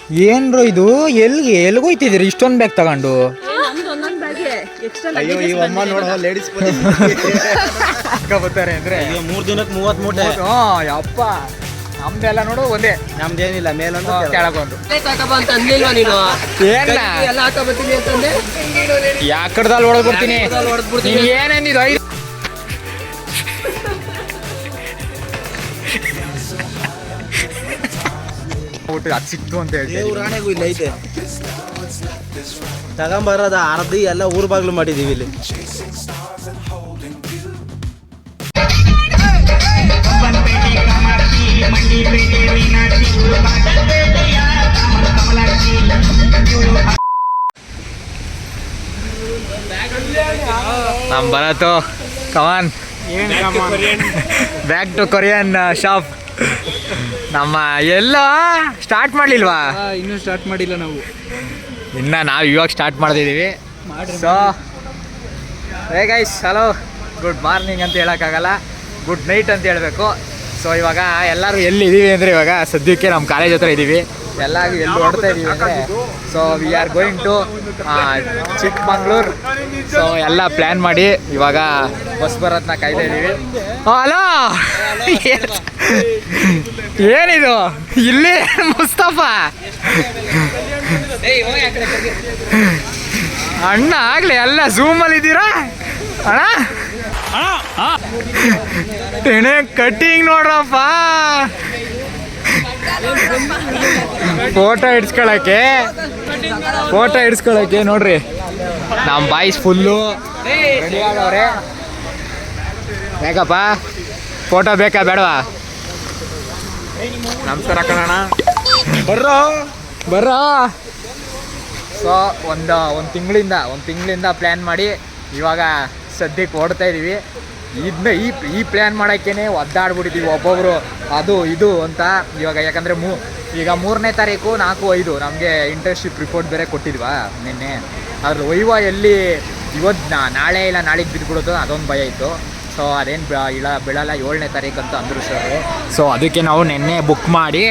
ಏನ್ರು ಇದು ಎಲ್ಗೋಯ್ತಿದ್ದೀರಿ ಇಷ್ಟೊಂದು ಬ್ಯಾಗ್ ತಗೊಂಡು? ಅಯ್ಯೋ ಈ ಅಮ್ಮ ನೋಡೋ ಲೇಡೀಸ್ ಬರ್ತಾರೆ ಅಂದ್ರೆ 3 ದಿನಕ್ಕೆ 30 ಮೂಟೆ. ಯಪ್ಪ ನಮ್ದೆಲ್ಲ ನೋಡು ಒಂದೇ, ನಮ್ದೇನಿಲ್ಲ ಮೇಲೊಂದು ಕೆಳಗೊಂದು. ಯಾಕಡ್ದಲ್ಲಿ ಹೊಡೆದ್ಬಿಡ್ತೀನಿ ಏನೇನಿದು ಐದು ಅದು ಸಿಕ್ತು ಅಂತ ಹೇಳಿ ಊರಾಣೆಗೂ ಇಲ್ಲ ಐತೆ ತಗೊಂಬರದ ಅರ್ಧಿ ಎಲ್ಲ ಊರ್ ಬಾಗ್ಲು ಮಾಡಿದೀವಿ ಇಲ್ಲಿ. ನಮ್ ಬರತ್ತು ಕಮಾನ್ ಬ್ಯಾಕ್ ಟು ಕೊರಿಯನ್ ಶಾಪ್. ನಮ್ಮ ಎಲ್ಲ ಸ್ಟಾರ್ಟ್ ಮಾಡಲಿಲ್ವಾ? ಇನ್ನೂ ಸ್ಟಾರ್ಟ್ ಮಾಡಿಲ್ಲ ನಾವು, ನಾವು ಇವಾಗ ಸ್ಟಾರ್ಟ್ ಮಾಡ್ತಿದ್ದೀವಿ. So hey guys, hello, good morning ಅಂತ ಹೇಳೋಕ್ಕಾಗಲ್ಲ, ಗುಡ್ ನೈಟ್ ಅಂತ ಹೇಳಬೇಕು. ಸೊ ಇವಾಗ ಎಲ್ಲರೂ ಎಲ್ಲಿದ್ದೀವಿ ಅಂದರೆ ಇವಾಗ ಸದ್ಯಕ್ಕೆ ನಮ್ಮ ಕಾಲೇಜ್ ಹತ್ರ ಇದ್ದೀವಿ. ಎಲ್ಲರೂ ಎಲ್ಲಿ ಹೊಡ್ತಾ ಇದ್ದೀವಿ ಅಂದರೆ so we are going to Chikkamagaluru. So ಎಲ್ಲ ಪ್ಲ್ಯಾನ್ ಮಾಡಿ ಇವಾಗ ಬಸ್ ಬರೋದನ್ನ ಕಾಯ್ತಾ ಇದ್ದೀವಿ. ಹಲೋ, ಏನಿದು ಇಲ್ಲಿ ಮುಸ್ತಫಾ ಅಣ್ಣ ಆಗ್ಲಿ ಎಲ್ಲ ಝೂಮಲ್ಲಿ ಇದ್ದೀರಾ ಅಣ್ಣ? ತೆಣೆ ಕಟ್ಟಿಂಗ್ ನೋಡ್ರಪ್ಪ, ಫೋಟೋ ಇಡ್ಸ್ಕೊಳಕ್ಕೆ ನೋಡ್ರಿ ನಮ್ಮ ಬಾಯ್ಸ್ ಫುಲ್ಲು ರೆಡಿ ಆಗವ್ರೆ. ಬೇಕಪ್ಪ ಫೋಟೋ ಬೇಕಾ ಬೇಡವಾ? ನಮಸ್ಕಾರ ಕಣಣ್ಣ, ಬರ್ರೋ. ಸೊ ಒಂದು ತಿಂಗಳಿಂದ ಪ್ಲ್ಯಾನ್ ಮಾಡಿ ಇವಾಗ ಸದ್ಯಕ್ಕೆ ಓಡ್ತಾ ಇದ್ದೀವಿ. ಇದನ್ನ ಈ ಪ್ಲ್ಯಾನ್ ಮಾಡೋಕ್ಕೇ ಒದ್ದಾಡ್ಬಿಟ್ಟಿದ್ದೀವಿ ಒಬ್ಬೊಬ್ಬರು, ಅದು ಇದು ಅಂತ. ಇವಾಗ ಯಾಕಂದರೆ ಈಗ 3ನೇ ತಾರೀಕು 4/5 ನಮಗೆ ಇಂಟರ್ನ್ಶಿಪ್ ರಿಪೋರ್ಟ್ ಬೇರೆ ಕೊಟ್ಟಿದ್ವಾ ನಿನ್ನೆ. ಅದ್ರ ವೈವಾ ಎಲ್ಲಿ ಇವತ್ತು ನಾಳೆ ಇಲ್ಲ ನಾಳೆಗೆ ಬಿದ್ದುಬಿಡೋದು ಅದೊಂದು ಭಯ ಇತ್ತು. ಸೊ ಅದೇನು ಬೀಳಲ್ಲ 7ನೇ ತಾರೀಕು ಅಂತ ಅಂದರು ಸರ್. ಸೊ ಅದಕ್ಕೆ ನಾವು ನಿನ್ನೆ ಬುಕ್ ಮಾಡಿ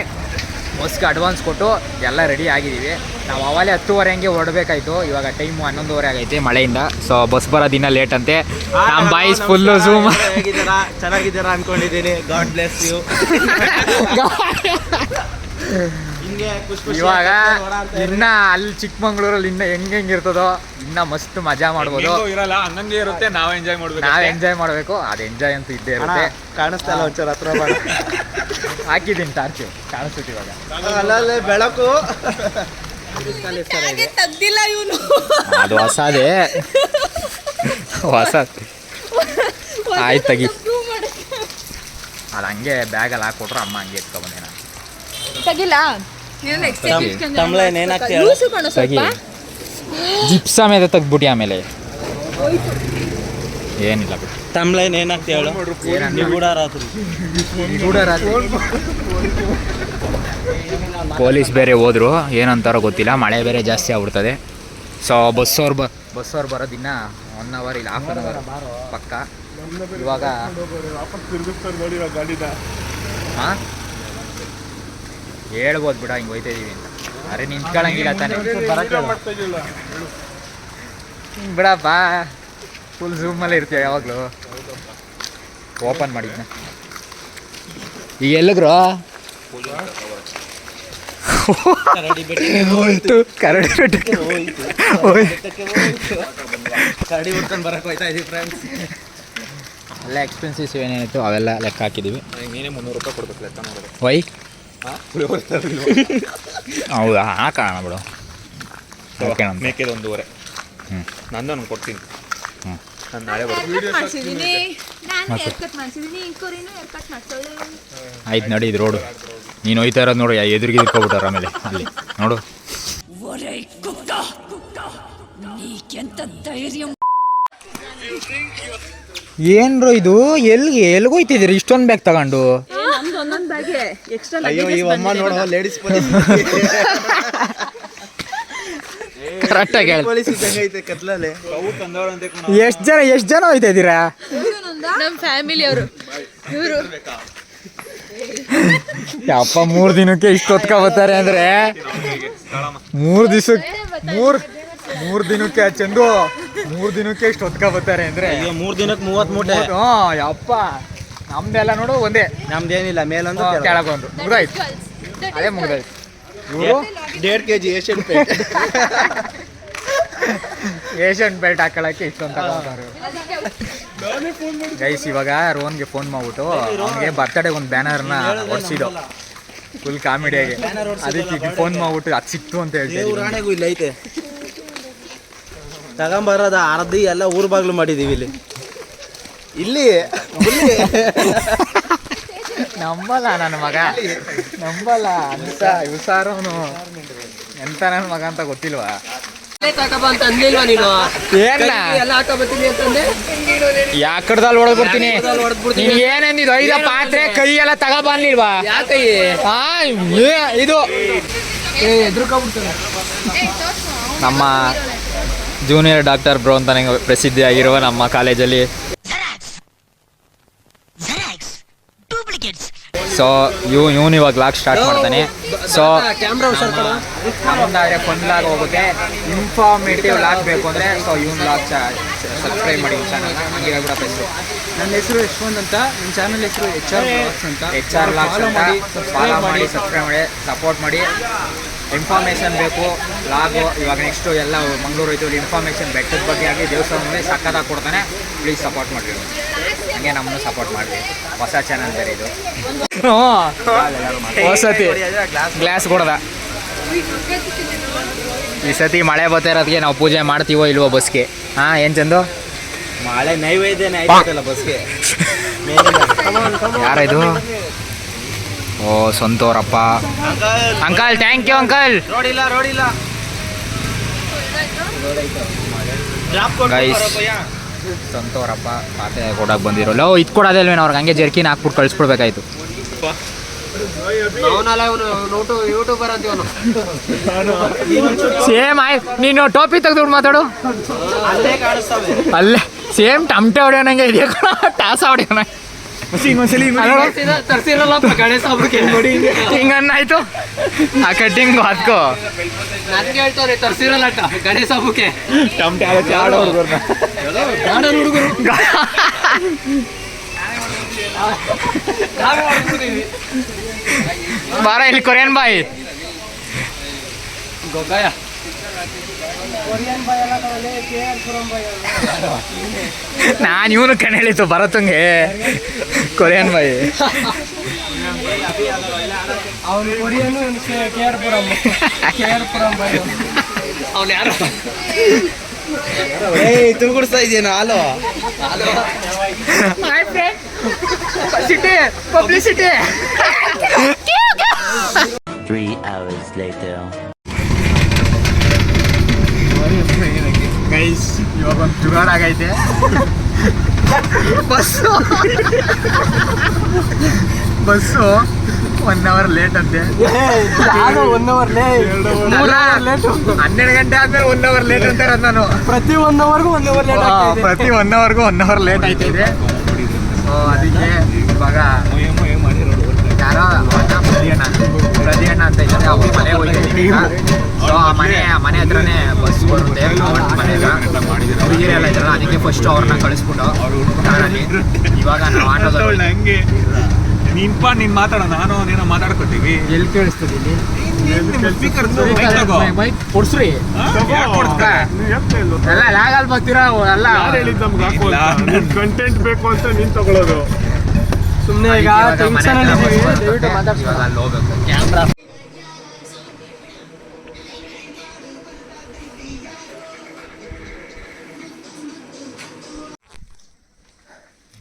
ಬಸ್ಗೆ ಅಡ್ವಾನ್ಸ್ ಕೊಟ್ಟು ಎಲ್ಲ ರೆಡಿ ಆಗಿದ್ದೀವಿ. ನಾವು ಅವಾಗಲೇ 10:30 ಹಂಗೆ ಹೊರಡಬೇಕಾಯ್ತು, ಇವಾಗ ಟೈಮು 11:30 ಆಗೈತೆ ಮಳೆಯಿಂದ. ಸೊ ಬಸ್ ಬರೋ ದಿನ ಲೇಟ್ ಅಂತೆ. ನಮ್ಮ ಬಾಯ್ಸ್ ಫುಲ್ಲು ಝೂಮ್. ಚೆನ್ನಾಗಿದ್ದೀರಾ ಅನ್ಕೊಂಡಿದ್ದೀನಿ. God bless you. ಇವಾಗ ಇನ್ನ ಅಲ್ಲಿ ಚಿಕ್ಕಮಂಗ್ಳೂರಲ್ಲಿ ಇನ್ನ ಹೆಂಗಿರ್ತದೋ ಇನ್ನ ಮಸ್ತ್ ಮಜಾ ಮಾಡ್ಬೋದು. ಹಂಗಂಗೆ ಇರುತ್ತೆ, ನಾವು ಎಂಜಾಯ್ ಮಾಡಬೇಕು. ಅದು ಎಂಜಾಯ್ ಅಂತೂ ಇದ್ದೇ ಇರುತ್ತೆ. ಕಾಣಿಸ್ತಾ ಇಲ್ಲ ಒಂಚೂರು ಹತ್ರ ಹಾಕಿದ್ದೀನಿ ಟಾರ್ಚು, ಕಾಣಿಸ್ತೈತಿ ಇವಾಗ. ಅಲ್ಲಲ್ಲೇ ಬೆಳಕು ಅದು ಹೊಸದೇ, ಆಯ್ತು ತೆಗಿ. ಅದು ಹಂಗೆ ಬ್ಯಾಗಲ್ಲಿ ಹಾಕ್ಕೊಟ್ರೆ ಅಮ್ಮ ಹಂಗೆ ಎತ್ಕೊಬಂದೆ ನಾನು. ಜಿಪ್ಸ ಮೇಲೆ ತೆಗ್ದ್ಬಿಟ್ಟು ಆಮೇಲೆ ಏನಿಲ್ಲ ಬಿಟ್ಟು ತಮ್ಲೈನ್ ಏನಾಗ್ತಿ ಹೇಳು. ಪೊಲೀಸ್ ಬೇರೆ ಹೋದ್ರು, ಏನಂತಾರೋ ಗೊತ್ತಿಲ್ಲ, ಮಳೆ ಬೇರೆ ಜಾಸ್ತಿ ಆಗ್ಬಿಡ್ತದೆ. ಸೊ ಬಸ್ಸವ್ರು ಬರೋದು ಇನ್ನ 1 ಅವರ್ ಇಲ್ಲ 1/2 ಅವರ್ ಪಕ್ಕ. ಇವಾಗ ಹಾಂ ಹೇಳ್ಬೋದು ಬಿಡ, ಹಿಂಗೆ ಹೋಯ್ತಾ ಇದೀವಿ ಅಂತ. ಅರೆ ನಿಂತ್ಕೊಳ್ಳಂಗಿಲ್ಲ ತಾನೆ, ಹಿಂಗೆ ಬಿಡಪ್ಪ, ಫುಲ್ ಝೂಮಲ್ಲೇ ಇರ್ತೀವಿ ಯಾವಾಗಲೂ. ಓಪನ್ ಮಾಡಿದ್ನ ಈಗ ಎಲ್ಲಿಗ್ರು ಹೋಯ್ತು, ಕರಡಿ ಬೆಟ್ಟಕ್ಕೆ ಕರಡಿ ಹುಡ್ಕೊಂಡು ಬರಕ್ಕೆ ಹೋಯ್ತಾ ಇದೀವಿ ಫ್ರೆಂಡ್ಸ್. ಎಲ್ಲ ಎಕ್ಸ್ಪೆನ್ಸಿವ್ಸ್ ಏನೇನಿತ್ತು ಅವೆಲ್ಲ ಲೆಕ್ಕ ಹಾಕಿದ್ದೀವಿ. ನೀನೇ 300 ರೂಪಾಯಿ ಕೊಡ್ಬೇಕು ಲೆಕ್ಕ ಮಾಡೋದು. ವೈ ಹೌದಾ? ಹಾಕೋಣ ಬಿಡು, ಮೇಕೆದು 1.5. ನಂದು ನಾನು ಕೊಡ್ತೀನಿ. ನಾನು ನಾಳೆ ಆಯ್ತು ನಡಿ, ಇದು ರೋಡು ನೀನು ಹೋಯ್ತಾ ಇರೋದು ನೋಡು, ಎದುರಿಗೆ ಇಟ್ಕೊಬಿಟ್ಟಾರ ಆಮೇಲೆ ಅಲ್ಲಿ ನೋಡು. ಏನ್ರು ಇದು ಎಲ್ಗೋಯ್ತಿದ್ದೀರಿ ಇಷ್ಟೊಂದು ಬ್ಯಾಗ್ ತಗೊಂಡು? ಅಯ್ಯೋ ಈ ಅಮ್ಮ ನೋಡೋ ಲೇಡೀಸ್ ಕರೆಕ್ಟಾಗಿ ಪೊಲೀಸ್ ಇದ್ದಂಗೆ ಐತೆ ಕತ್ಲಲ್ಲಿ. ಎಷ್ಟು ಜನ ಹೋಯ್ತಾ ಇದ್ದೀರಾ? ನಮ್ಮ ಫ್ಯಾಮಿಲಿ ಅವರು. ಇವರು ಯಪ್ಪ 3 ದಿನಕ್ಕೆ ಇಷ್ಟು ಹೊತ್ಕೊಬತ್ತಾರೆ ಅಂದರೆ 3 ದಿವಸಕ್ಕೆ 3 ದಿನಕ್ಕೆ ಚಂದು 3 ದಿನಕ್ಕೆ ಇಷ್ಟು ಹೊತ್ಕೊಬತ್ತಾರೆ ಅಂದರೆ ಈಗ 3 ದಿನಕ್ಕೆ 30 ಮೂಟೆ. ಯಪ್ಪ ನಮ್ದೆಲ್ಲ ನೋಡು ಒಂದೇ, ನಮ್ದೇನಿಲ್ಲ, ಮೇಲೊಂದು ಕೆಳಗೊಂದು ಮುಗ್ದಾಯ್ತು, ಅದೇ ಮುಗ್ದಾಯ್ತು. ಇವರು 1.5 kg Asian paint. Asian belt ಹಾಕೊಳ್ಳೋಕ್ಕೆ ಇಷ್ಟೊಂದು ತಗೊಂಡ್ರು ಗೈಸ್. ಇವಾಗ ರೋನ್ಗೆ ಫೋನ್ ಮಾಡ್ಬಿಟ್ಟು ಅವನಿಗೆ ಬರ್ತ್ಡೇ ಒಂದು ಬ್ಯಾನರ್ನ ಹೊಡ್ಸಿದ್ದು ಫುಲ್ ಕಾಮಿಡಿಯಾಗಿ. ಅದಕ್ಕೆ ಫೋನ್ ಮಾಡ್ಬಿಟ್ಟು ಅದು ಸಿಕ್ತು ಅಂತ ಹೇಳ್ತೀವಿ. ರಾಣೆಗೂ ಇಲ್ಲ ಐತೆ ತಗೊಂಬರೋದ ಅರ್ಧಿ ಎಲ್ಲ ಊರ್ ಬಾಗ್ಲು ಮಾಡಿದೀವಿ ಇಲ್ಲಿ ನಂಬಲ್ಲ ನನ್ನ ಮಗ, ನಂಬಲ್ಲ ಅಂತ ಇವಸಾರವನು ಎಂತ ನನ್ನ ಮಗ ಅಂತ ಗೊತ್ತಿಲ್ವಾ? ಯಾಕಡ್ದಲ್ಲಿ ಹೊಡೆದ್ ಬಿಡ್ತೀನಿ. ನೀನ್ ಏನೆಂದಿದ್ದು 5 ಪಾತ್ರೆ ಕೈ ಎಲ್ಲ ತಗೊಬನ್ನಿಲ್ವಾ? ಇದು ನಮ್ಮ ಜೂನಿಯರ್ ಡಾಕ್ಟರ್ ಬ್ರೋ ಅಂತಾನೆ ಪ್ರಸಿದ್ಧಿಯಾಗಿರುವ ನಮ್ಮ ಕಾಲೇಜಲ್ಲಿ. ಸೊ ಇವನು ಇವಾಗ ಲಾಗ್ ಸ್ಟಾರ್ಟ್ ಮಾಡ್ತಾನೆ. ಸೊ ನಮ್ಮದಾದ್ರೆ ಫನ್ ಲಾಗ್ ಹೋಗುತ್ತೆ. ಇನ್ಫಾರ್ಮೇಟಿವ್ ಲಾಗ್ ಬೇಕು ಅಂದರೆ ಸೊ ಇವನ್ ಲಾಗ್ ಸಬ್ಸ್ಕ್ರೈಬ್ ಮಾಡಿ ಚಾನಲ್. ಹಂಗೆ ಹೇಳ್ಬಿಡಪ್ಪ ಹೆಸರು. ನನ್ನ ಹೆಸರು ಯಶವಂತ್ ಅಂತ, ನನ್ನ ಚಾನಲ್ ಹೆಸರು HR Vlogs ಅಂತ. HR Vlogs ಅಂತ ಫಾಲೋ ಮಾಡಿ, ಸಬ್ಸ್ಕ್ರೈಬ್ ಮಾಡಿ, ಸಪೋರ್ಟ್ ಮಾಡಿ. ಇನ್ಫಾರ್ಮೇಷನ್ ಬೇಕು ಲಾಗು. ಇವಾಗ ನೆಕ್ಸ್ಟು ಎಲ್ಲ ಮಂಗಳೂರು ಹೋಯ್ತು, ಇನ್ಫಾರ್ಮೇಷನ್ ಬೆಟ್ಟದ ಬಗ್ಗೆ ಆಗಿ ದೇವಸ್ಥಾನದಲ್ಲಿ ಸಕ್ಕತ್ತಾಗಿ ಕೊಡ್ತಾನೆ. ಪ್ಲೀಸ್ ಸಪೋರ್ಟ್ ಮಾಡಿರಿ, ಹಂಗೆ ನಮ್ಮನ್ನು ಸಪೋರ್ಟ್ ಮಾಡಿರಿ. ಹೊಸ ಚಾನಲ್ ಬೇರೆ ಇದು. ಹೊಸತಿ ಗ್ಲಾಸ್ ಕೊಡ್ದ. ಈ ಸತಿ ಮಳೆ ಬರ್ತಾ ಇರೋದಕ್ಕೆ ನಾವು ಪೂಜೆ ಮಾಡ್ತೀವೋ ಇಲ್ವೋ ಬಸ್ಗೆ? ಏನು ಚಂದು? ಮಳೆ ನೈವೇದ್ಯನೇ ಆಯ್ತಲ್ಲ ಬಸ್ಗೆ. ಯಾರಿದು? ಓ Santhorappa uncle, thank you uncle. ರೋಡಿಲ್ಲ ಗೈಸ್ ಸಂತೋರಪ್ಪ ಪಾತೆ ಕೊಡಕ್ಕೆ ಬಂದಿರೋಲ್ಲ. ಇದು ಕೊಡೋದೇ ಅಲ್ವೇನೋ ಅವ್ರಿಗೆ, ಹಂಗೆ ಜರ್ಕಿನ ಹಾಕ್ಬಿಟ್ಟು ಕಳಿಸ್ಬಿಡ್ಬೇಕಾಯ್ತು. ಯೂಟ್ಯೂಬರ್ ಅಂತೀವನು. ಸೇಮ್ ನೀನು ಟೋಪಿ ತೆಗೆದು ಮಾತಾಡು. ಅಲ್ಲೇ ಸೇಮ್ ಟಮಟೆ ಹೊಡೆಯೋಣಂಗೆ ಇದೆಯಾ? ಟಾಸ ಹೊಡೆಯೋಣ ಹಿಂಗನ್ನಾಯ್ತು. ಆ ಕಟ್ಟಿಂಗ್ ಹಾಕೋ ನನಗೆ ಹೇಳ್ತಾರೆ ತರ್ಸಿರಲ್ಲ ಗಣೇಶ ಹಬ್ಬಕ್ಕೆ. ಬಾರ ಇಲ್ಲಿ ಕೊರಿಯನ್ ಬಾಯ್. ಗೊಗ್ಗಾಯ ನಾನು ಇವನು ಕಣ್ ಹೇಳಿತ್ತು ಭರತಂಗೆ ಕೊರಿಯನ್ ಬಾಯ್. ಅವ್ನು ಯಾರು ತುಗುಡ್ಸ್ತಾ ಇದೆಯೇನೋ ಹಾಲು. ಪಬ್ಲಿಸಿಟಿ. 3 hours later. ಗೈಸ್ ಇವಾಗ ಒಂದು ಜುಗಾಡ್ ಆಗೈತೆ. ಬಸ್ಸು 1 ಅವರ್ ಲೇಟ್ ಅಂತೆ. 1 ಅವರ್ ಲೇಟ್. 12 ಗಂಟೆ ಆದ್ಮೇಲೆ 1 ಅವರ್ ಲೇಟ್ ಅಂತಾರೆ. ನಾನು ಪ್ರತಿ 1 ಅವರ್ಗೂ 1 ಅವರ್ ಲೇಟ್ ಆಗ್ತಿದೆ. ಪ್ರತಿ 1 ಅವರ್ಗೂ 1 ಅವರ್ ಲೇಟ್ ಆಯ್ತಿದೆ. ಅದಕ್ಕೆ ಇವಾಗ ಯಾರೋ ಪ್ರತಿಯಣ್ಣ ಅಂತ ಇದ್ದಾರೆ, ಅವ್ರ ಮನೆ ಹೋಗ್ತಿದ್ದೀವಿ ಈಗ. ಸೊ ಆ ಮನೆ ಹತ್ರನೇ ಬಸ್ ಬರುತ್ತೆ ಮನೆಗೆ. ಹುಡುಗಿರಿ ಎಲ್ಲ ಇದ್ದಾರಲ್ಲ, ಅದಕ್ಕೆ ಫಸ್ಟ್ ಅವ್ರನ್ನ ಕಳಿಸ್ಬಿಟ್ಟು ಕಾರಲ್ಲಿ ಇವಾಗ ನಾವು ಆಟೋದಲ್ಲಿ. ಹಂಗೆ ನೀನ್ ಮಾತಾಡೋ, ನಾನು ನೀನು ಮಾತಾಡ್ಕೊತೀವಿ. ಎಲ್ಲಿ ಕೇಳಿಸ್ತಿದ್ದೀನಿ ಮೈಕ್ ಕೊಡ್ಸ್ರಿ. ಎಲ್ಲ ಲಾಗಲ್ಲಿ ಬರ್ತೀರಾ ಎಲ್ಲ ಕಂಟೆಂಟ್ ಬೇಕು ಅಂತ ನೀನ್ ತಗೊಳ್ಳೋದು. ಸುಮ್ಮನೆ ಈಗ ಟೆನ್ಷನ್ ಅಲ್ಲಿ ಇದ್ದೀವಿ. ದಯವಿಟ್ಟು ಮಾತಾಡ್ಸಿ. ಇವಾಗ ಅಲ್ಲಿ ಹೋಗ್ಬೇಕು. ಕ್ಯಾಮ್ರಾ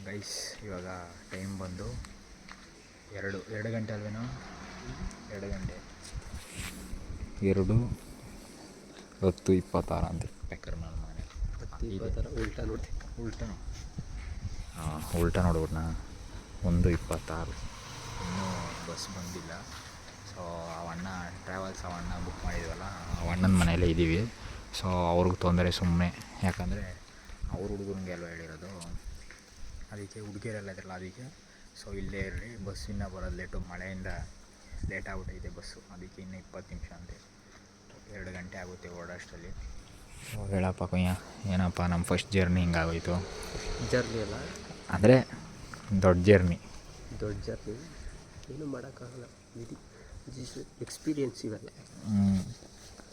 ಗೈಸ್ ಇವಾಗ ಟೈಮ್ ಬಂದು 2 ಗಂಟೆ ಅಲ್ವೇನೋ? 2 ಗಂಟೆ 2:10:26 ಅಂತ ಪ್ಯಾಕರ್ ನಾನು ಮನೆ ಉಲ್ಟಾ ನೋಡ್ಬಿಟ್ನಾ. 1:26 ಇನ್ನೂ ಬಸ್ ಬಂದಿಲ್ಲ. ಸೊ ಅವಣ್ಣ ಟ್ರಾವೆಲ್ಸ್ ಅವಣ್ಣ ಬುಕ್ ಮಾಡಿದ್ವಲ್ಲ, ಅವಣ್ಣನ ಮನೆಯಲ್ಲೇ ಇದ್ದೀವಿ. ಸೊ ಅವ್ರಿಗೆ ತೊಂದರೆ ಸುಮ್ಮನೆ, ಯಾಕಂದರೆ ಅವ್ರ ಹುಡುಗರಿಗೆ ಅಲ್ವ ಹೇಳಿರೋದು, ಅದಕ್ಕೆ ಹುಡುಗಿಯರೆಲ್ಲ ಇದ್ರಲ್ಲ ಅದಕ್ಕೆ. ಸೊ ಇಲ್ಲೇ ಇರಲಿ. ಬಸ್ ಇನ್ನೂ ಬರೋದು ಲೇಟು, ಮಳೆಯಿಂದ ಲೇಟ್ ಆಗ್ಬಿಟ್ಟೈತೆ ಬಸ್ಸು, ಅದಕ್ಕೆ ಇನ್ನೂ 20 ನಿಮಿಷ ಅಂತೆ, 2 ಗಂಟೆ ಆಗುತ್ತೆ ಓಡೋಷ್ಟರಲ್ಲಿ. ಹೇಳಪ್ಪ ಕುಯ್ಯ, ಏನಪ್ಪ ನಮ್ಮ ಫಸ್ಟ್ ಜರ್ನಿ ಹಿಂಗಾಗೋಯ್ತು. ಜರ್ನಿ ಅಲ್ಲ ಅಂದರೆ ದೊಡ್ಡ ಜರ್ನಿ ಏನು ಮಾಡೋಕ್ಕಾಗಲ್ಲ, ವಿಧಿ, ಎಕ್ಸ್ಪೀರಿಯೆನ್ಸ್ ಇವೆಲ್ಲ.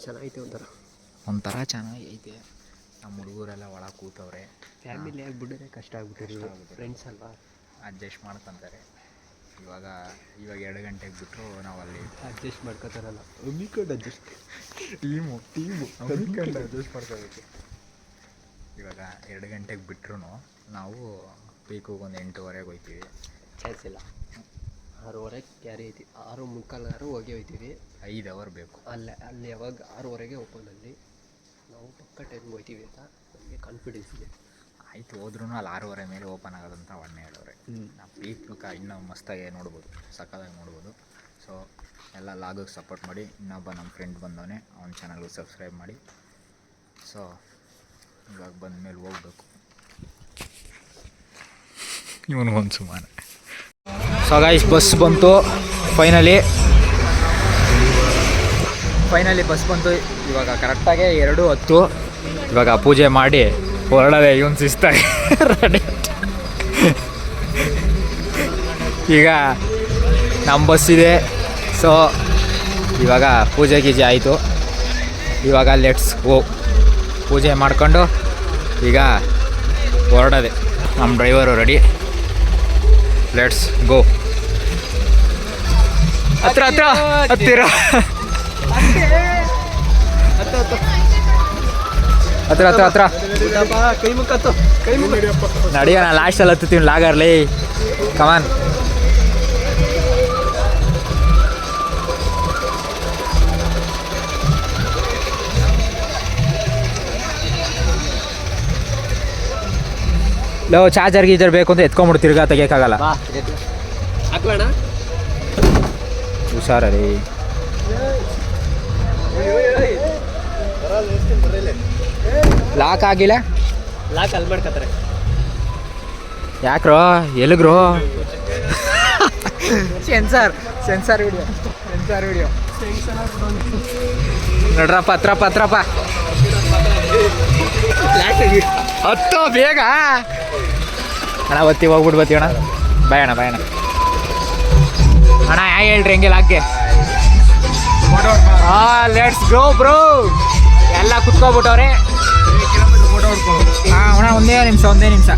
ಚೆನ್ನಾಗೈತೆ ಒಂಥರ ಚೆನ್ನಾಗೈತೆ. ನಮ್ಮ ಹುಡುಗರೆಲ್ಲ ಒಳಗೆ ಕೂತವ್ರೆ. ಫ್ಯಾಮಿಲಿ ಆಗಿಬಿಟ್ಟರೆ ಕಷ್ಟ ಆಗ್ಬಿಟ್ಟಿರಿ, ಫ್ರೆಂಡ್ಸ್ ಅಲ್ವಾ ಅಡ್ಜಸ್ಟ್ ಮಾಡ್ಕೊತಾರೆ. ಇವಾಗ 2 ಗಂಟೆಗೆ ಬಿಟ್ಟರು ನಾವು ಅಲ್ಲಿ ಅಡ್ಜಸ್ಟ್ ಮಾಡ್ಕೋತಾರಲ್ಲ, ಅಮ್ಮಿಕೊಂಡು ಅಡ್ಜಸ್ಟ್ ಟೀಮು ಅಡ್ಜಸ್ಟ್ ಮಾಡ್ಕೋಬೇಕು. ಇವಾಗ 2 ಗಂಟೆಗೆ ಬಿಟ್ಟರು ನಾವು ಪೀಕಿಗೆ ಒಂದು 8:30 ಹೋಗ್ತೀವಿ. ಚಾನ್ಸ್ ಇಲ್ಲ, 6:30 ಕ್ಯಾರಿ ಐತಿ, 6:45 ಹೋಗಿ ಹೋಗ್ತೀವಿ. 5 ಅವರ್ ಬೇಕು. ಅಲ್ಲಿ ಯಾವಾಗ 6:30 ಓಪನಲ್ಲಿ ನಾವು ಪಕ್ಕ ಟೈಮ್ಗೆ ಹೋಗ್ತೀವಿ ಅಂತ ನಮಗೆ ಕಾನ್ಫಿಡೆನ್ಸ್ ಇದೆ. ಆಯಿತು, ಹೋದ್ರೂ ಅಲ್ಲಿ 6:30 ಮೇಲೆ ಓಪನ್ ಆಗೋದಂತ 1 ಹೇಳೋರೆ. ನಾವು ಪೀಕ್ ಇನ್ನೂ ಮಸ್ತಾಗಿ ನೋಡ್ಬೋದು, ಸಕ್ಕದಾಗಿ ನೋಡ್ಬೋದು. ಸೊ ಎಲ್ಲ ಲಾಗಿಗೆ ಸಪೋರ್ಟ್ ಮಾಡಿ. ಇನ್ನೊಬ್ಬ ನಮ್ಮ ಫ್ರೆಂಡ್ ಬಂದವನೇ, ಅವ್ನ ಚಾನಲ್ಗೆ ಸಬ್ಸ್ಕ್ರೈಬ್ ಮಾಡಿ. ಸೊ ಇವಾಗ ಬಂದ ಮೇಲೆ ಹೋಗ್ಬೇಕು. ಇವನಿಗೊಂದು ಸುಮಾರು. ಸೊ ಗೈಸ್, ಬಸ್ ಬಂತು ಫೈನಲಿ ಬಸ್ ಬಂತು. ಇವಾಗ ಕರೆಕ್ಟಾಗಿ 2:10. ಇವಾಗ ಪೂಜೆ ಮಾಡಿ ಹೊರಡದೆ. ಇವನು ಶಿಸ್ತಾಗಿ ರೆಡಿ. ಈಗ ನಮ್ಮ ಬಸ್ ಇದೆ. ಸೊ ಇವಾಗ ಪೂಜೆ ಗೀಜೆ ಆಯಿತು. ಇವಾಗ ಲೆಟ್ಸ್ ಗೋ. ಪೂಜೆ ಮಾಡ್ಕೊಂಡು ಈಗ ಹೊರಡದೆ. ನಮ್ಮ ಡ್ರೈವರು ರೆಡಿ. Let's go. ಹತ್ತಿರ ಕೈ ಮುಖತ್ತು ನಡಿಯ. ನಾ ಲಾಸ್ಟಲ್ಲಿ ಹತ್ತೀನಿ ಲಾಗರ್ಲಿ. ಕಮಾನ್. ಚಾರ್ಜರ್ ಗೀಜರ್ ಬೇಕು ಅಂತ ಎತ್ಕೊಂಡ್ಬಿಟ್ಟು ತಿರ್ಗಾ ತೆಗಿಯೋಕ್ಕಾಗಲ್ಲ. ಹಾಕ್ಲಣ ಹುಷಾರಿ. ಲಾಕ್ ಆಗಿಲ್ಲ. ಲಾಕ್ ಅಲ್ಲಿ ಮಾಡ್ಕೊತಾರೆ. ಯಾಕ್ರೋ ಎಲ್ಲಿಗ್ರೋ? ಸೆನ್ಸಾರ್ ವಿಡಿಯೋ ನೋಡ್ರಪ್ಪ. ಹತ್ರಪ್ಪ ಹತ್ತೋ ಬೇಗ ಅಣ್ಣ. ಹೋಗ್ಬಿಟ್ಟು ಬತ್ತೀವಿ ಅಣ್ಣ. ಬಾಯ್ ಅಣ್ಣ. ಅಣ್ಣ ಹೇಳ್ರಿ ಹೆಂಗೆ ಲಾಕ್ಗೆ. Let's go bro. ಎಲ್ಲ ಕುತ್ಕೊಬಿಟ್ಟವ್ರೆ. ಅಣ್ಣ ಒಂದೇ ನಿಮಿಷ.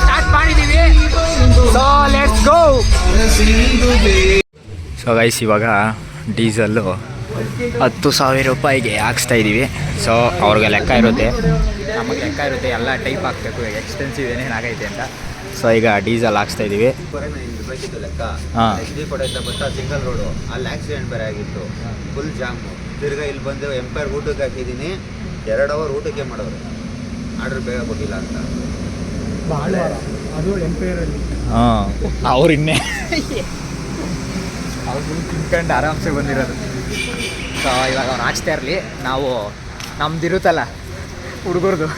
ಸ್ಟಾರ್ಟ್ ಮಾಡಿದ್ದೀವಿ. So let's go. So guys, ಇವಾಗ ಡೀಸಲ್ಲು 10,000 ರೂಪಾಯಿಗೆ ಹಾಕ್ಸ್ತಾ ಇದ್ದೀವಿ. ಸೊ ಅವ್ರಿಗೆ ಲೆಕ್ಕ ಇರುತ್ತೆ, ನಮಗೆ ಲೆಕ್ಕ ಇರುತ್ತೆ. ಎಲ್ಲ ಟೈಪ್ ಹಾಕಬೇಕು, ಎಕ್ಸ್ಪೆನ್ಸಿವ್ ಏನೇನಾಗೈತೆ ಅಂತ. ಸೊ ಈಗ ಡೀಸೆಲ್ ಹಾಕ್ಸ್ತಾ ಇದ್ದೀವಿ. ಹಾಂ, ಸಿಂಗಲ್ ರೋಡು, ಅಲ್ಲಿ ಆಕ್ಸಿಡೆಂಟ್ ಬೇರೆ ಆಗಿತ್ತು, ಫುಲ್ ಜಾಮು. ತಿರ್ಗಾ ಇಲ್ಲಿ ಬಂದು ಎಂಪೈರ್ ಊಟಕ್ಕೆ ಹಾಕಿದ್ದೀನಿ. 2 ಅವರ್ ಊಟಕ್ಕೆ ಮಾಡೋರು, ಆರ್ಡ್ರ್ ಬೇಗ ಕೊಟ್ಟಿಲ್ಲ ಅಂತ. ಹಾಂ, ಅವ್ರು ಇನ್ನೇ ಅವ್ರು ತಿನ್ಕೊಂಡು ಆರಾಮ್ಸೆ ಬಂದಿರೋದು. ಸೊ ಇವಾಗ ಅವ್ನು ಹಾಕ್ಸ್ತಾ ಇರಲಿ. ನಾವು ನಮ್ದಿರುತ್ತಲ್ಲ ಹುಡುಗರದು,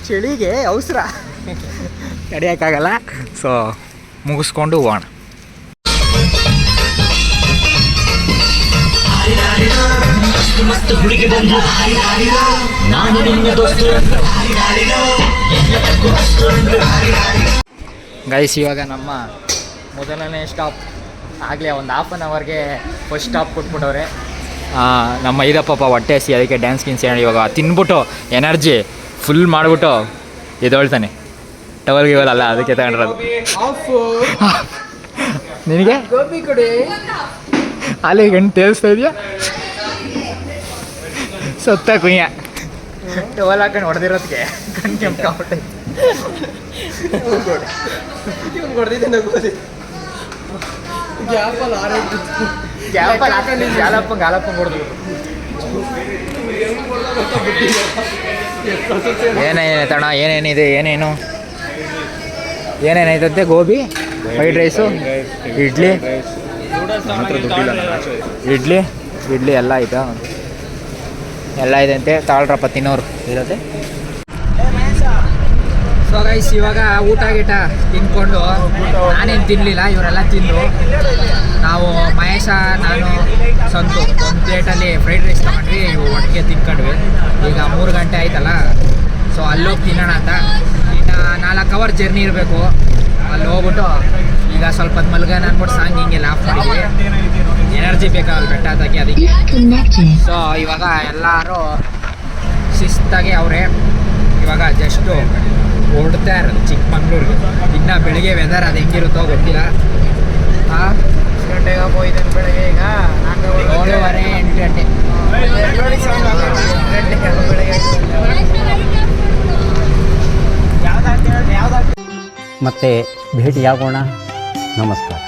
ಚಳಿಗೆ ಅವಸರ ತಡೆಯೋಕ್ಕಾಗಲ್ಲ. ಸೊ ಮುಗಿಸ್ಕೊಂಡು ಹೋಗೋಣ. ಗೈಸ್, ಇವಾಗ ನಮ್ಮ ಮೊದಲನೇ ಸ್ಟಾಪ್ ಆಗಲೇ ಒಂದು 1/2 ಅವರ್ಗೆ ಫಸ್ಟ್ ಸ್ಟಾಪ್ ಕೊಟ್ಬಿಟ್ಟವ್ರೆ. ನಮ್ಮ ಇದಪ್ಪ ಹೊಟ್ಟೆ ಹಸಿ, ಅದಕ್ಕೆ ಡ್ಯಾನ್ಸ್ ಗಿನ್ಸ್ ಹೇಳಿ ಇವಾಗ ತಿನ್ಬಿಟ್ಟು ಎನರ್ಜಿ ಫುಲ್ ಮಾಡಿಬಿಟ್ಟು ಎದೊಳ್ತಾನೆ. ಟವಲ್ ಗಿವಲ್ ಅಲ್ಲ, ಅದಕ್ಕೆ ತಗೊಂಡಿರೋದು. ನಿನಗೆ ಅಲ್ಲಿ ಗಂಟು ತೇಲ್ಸ್ತಾ ಇದೆಯಾ? ಸತ್ತ ಕುಯ್ಯ ಟವಲ್ ಹಾಕೊಂಡು ಹೊಡೆದಿರೋದಕ್ಕೆ ಕಣ್ ಕೆಂಪ್ಕೊಂಡ್ಬಿಟ್ಟೆ. ಗಾಲಪ್ಪಂಗೆ ಹೊಡೆದು ಏನೇನೈತಣ್ಣ, ಏನೇನಿದೆ, ಏನೇನೈತಂತೆ ಗೋಬಿ ಫ್ರೈಡ್ ರೈಸು ಇಡ್ಲಿ ಇಡ್ಲಿ ಇಡ್ಲಿ ಎಲ್ಲ ಆಯ್ತಾ ಎಲ್ಲ ಇದೆ ಅಂತೆ ತಾಳ್ರಪ್ಪ ತಿನ್ನೋರು ಇರುತ್ತೆ. ಸೊ ಗೈಸ್ ಇವಾಗ ಊಟ ಗೀಟ ತಿನ್ಕೊಂಡು ನಾನೇನು ತಿನ್ನಲಿಲ್ಲ, ಇವರೆಲ್ಲ ತಿಂದು ನಾವು ಮಹೇಶ ನಾನು ಸಂತು ಒಂದು ಪ್ಲೇಟಲ್ಲಿ ಫ್ರೈಡ್ ರೈಸ್ ತೊಗೊಂಡ್ವಿ, ಇವು ಒಟ್ಟಿಗೆ ತಿನ್ಕೊಂಡ್ವಿ. ಈಗ 3 ಗಂಟೆ ಆಯ್ತಲ್ಲ, ಸೊ ಅಲ್ಲೋಗಿ ತಿನ್ನೋಣ ಅಂತ. ಇನ್ನು 4 ಅವರ್ ಜರ್ನಿ ಇರಬೇಕು. ಅಲ್ಲಿ ಹೋಗ್ಬಿಟ್ಟು ಈಗ ಸ್ವಲ್ಪ ಹೊತ್ತು ಮಲ್ಗೋಣ ಅಂದ್ಬಿಟ್ಟು ಸಾಂಗ್ ಹಿಂಗೆಲ್ಲ ಆಫ್ ಮಾಡಿದ್ವಿ. ಎನರ್ಜಿ ಬೇಕಾಗಲ್ಲ ಬೆಟ್ಟ ಹತ್ತಕ್ಕೆ, ಅದಕ್ಕೆ. ಸೊ ಇವಾಗ ಎಲ್ಲರೂ ಶಿಸ್ತಾಗಿ ಅವರೇ ಇವಾಗ ಜಸ್ಟು ಹೊರಡ್ತಾ ಇರೋದು ಚಿಕ್ಕಮಂಗ್ಳೂರಿಗೆ. ಇನ್ನು ಬೆಳಿಗ್ಗೆ ವೆದರ್ ಅದು ಹೆಂಗಿರುತ್ತೋ ಗೊತ್ತಿಲ್ಲ. ಹಾಂ, ಗಂಟೆಗೆ ಹೋಯ್ತಾನೆ ಬೆಳಗ್ಗೆ. ಈಗ 7:30 8 ಗಂಟೆ ಮತ್ತೆ ಭೇಟಿಯಾಗೋಣ. ನಮಸ್ಕಾರ.